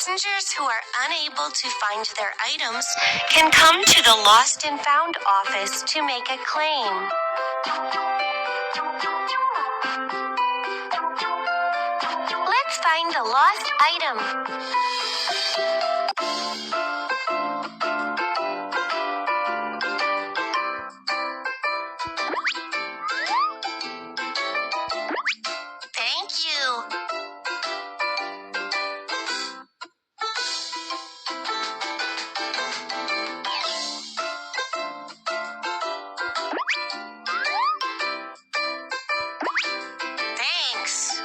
Passengers who are unable to find their items can come to the Lost and Found office to make a claim. Let's find the lost item. Thank you. Thanks.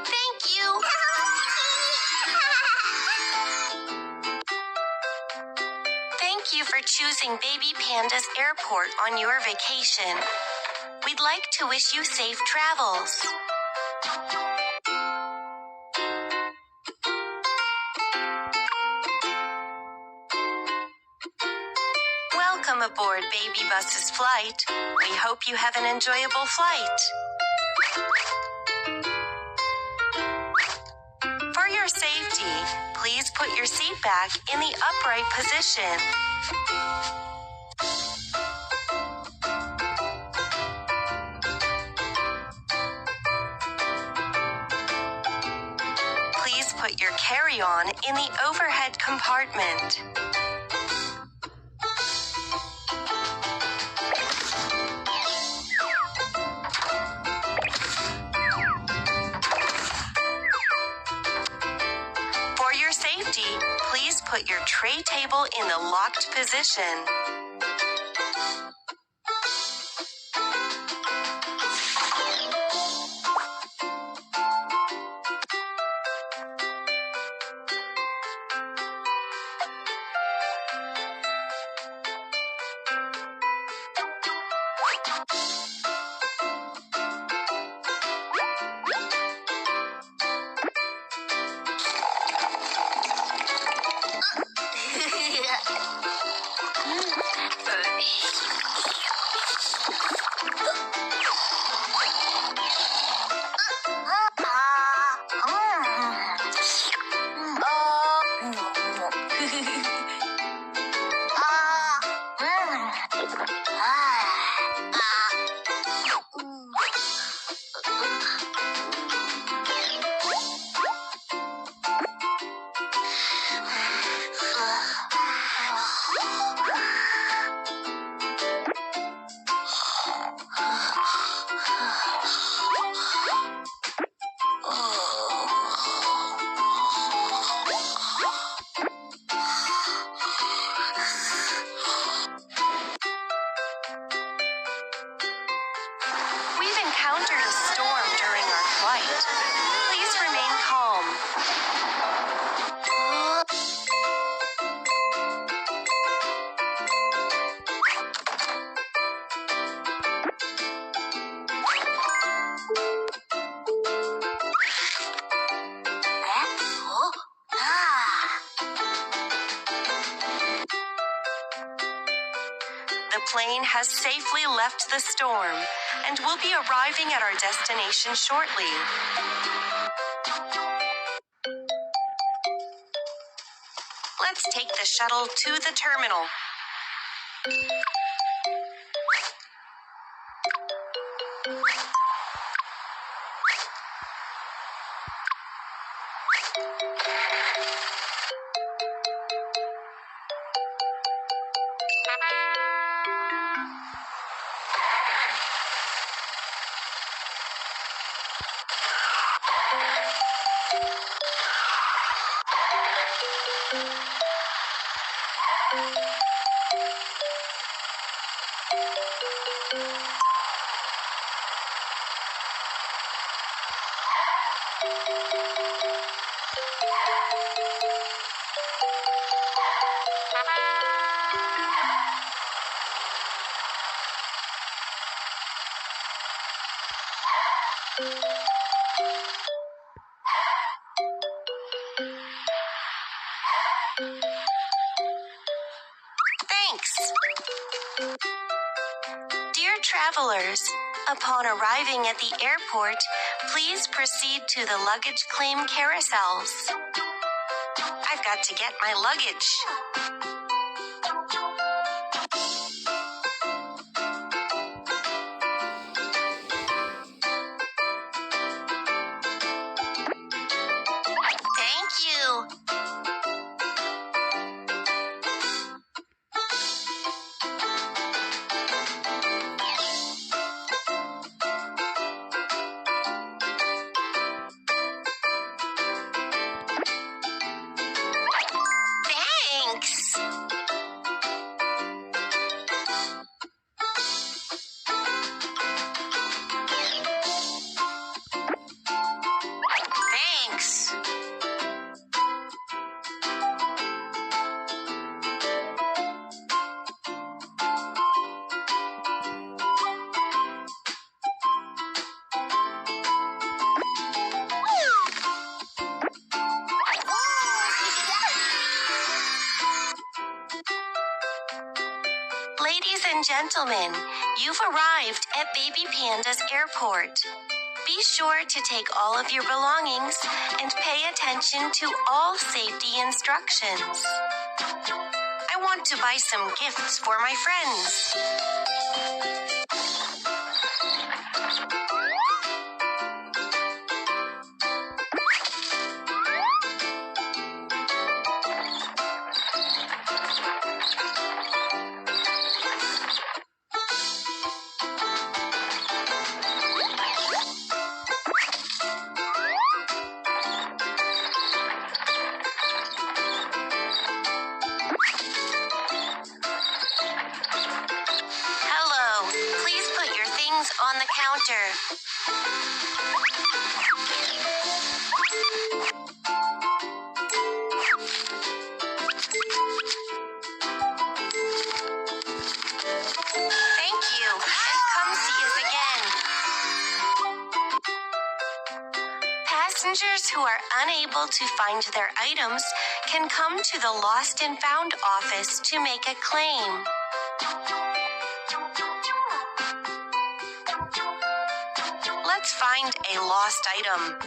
Thank you. Thank you for choosing Baby Panda's Airport on your vacation. We'd like to wish you safe travels. Welcome aboard Baby Bus's flight. We hope you have an enjoyable flight. For your safety, please put your seat back in the upright position. Please put your carry-on in the overhead compartment. For your safety, please put your tray table in the locked position. We've encountered a storm during our flight. Please remain calm. The plane has safely left the storm and will be arriving at our destination shortly. Let's take the shuttle to the terminal. travelers. Upon arriving at the airport, please proceed to the luggage claim carousels. I've got to get my luggage. Thank you. Thanks. Thanks. Ladies and gentlemen, you've arrived at Baby Panda's airport. Be sure to take all of your belongings and pay attention to all safety instructions. I want to buy some gifts for my friends. Hello, please put your things on the counter. Thank you, and come see us again. Passengers who are unable to find their items can come to the Lost and Found office to make a claim. Let's find a lost item.